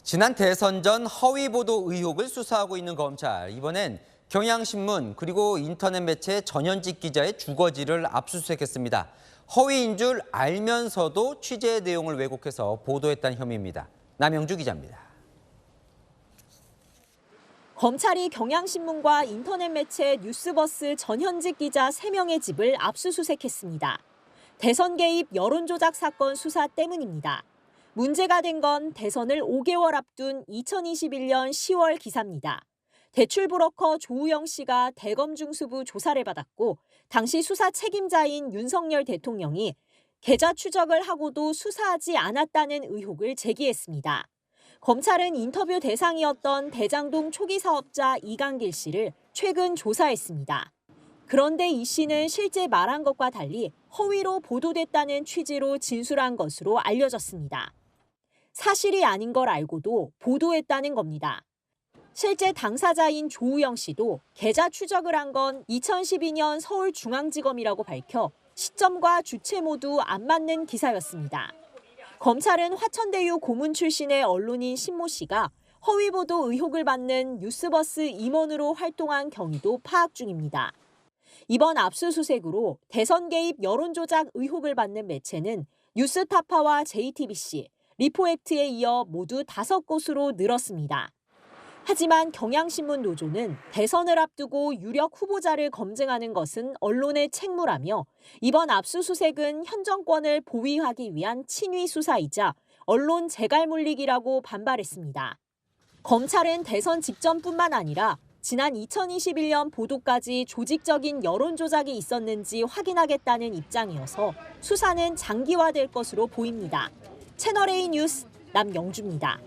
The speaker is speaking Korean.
지난 대선 전 허위 보도 의혹을 수사하고 있는 검찰. 이번엔 경향신문 그리고 인터넷 매체 전현직 기자의 주거지를 압수수색했습니다. 허위인 줄 알면서도 취재 내용을 왜곡해서 보도했다는 혐의입니다. 남영주 기자입니다. 검찰이 경향신문과 인터넷 매체 뉴스버스 전현직 기자 3명의 집을 압수수색했습니다. 대선 개입 여론조작 사건 수사 때문입니다. 문제가 된 건 대선을 5개월 앞둔 2021년 10월 기사입니다. 대출 브로커 조우영 씨가 대검중수부 조사를 받았고 당시 수사 책임자인 윤석열 대통령이 계좌 추적을 하고도 수사하지 않았다는 의혹을 제기했습니다. 검찰은 인터뷰 대상이었던 대장동 초기 사업자 이강길 씨를 최근 조사했습니다. 그런데 이 씨는 실제 말한 것과 달리 허위로 보도됐다는 취지로 진술한 것으로 알려졌습니다. 사실이 아닌 걸 알고도 보도했다는 겁니다. 실제 당사자인 조우영 씨도 계좌 추적을 한 건 2012년 서울중앙지검이라고 밝혀 시점과 주체 모두 안 맞는 기사였습니다. 검찰은 화천대유 고문 출신의 언론인 신모 씨가 허위 보도 의혹을 받는 뉴스버스 임원으로 활동한 경위도 파악 중입니다. 이번 압수수색으로 대선 개입 여론조작 의혹을 받는 매체는 뉴스타파와 JTBC, 리포액트에 이어 모두 5곳으로 늘었습니다. 하지만 경향신문 노조는 대선을 앞두고 유력 후보자를 검증하는 것은 언론의 책무라며 이번 압수수색은 현 정권을 보위하기 위한 친위 수사이자 언론 재갈물리기라고 반발했습니다. 검찰은 대선 직전뿐만 아니라 지난 2021년 보도까지 조직적인 여론조작이 있었는지 확인하겠다는 입장이어서 수사는 장기화될 것으로 보입니다. 채널A 뉴스 남영주입니다.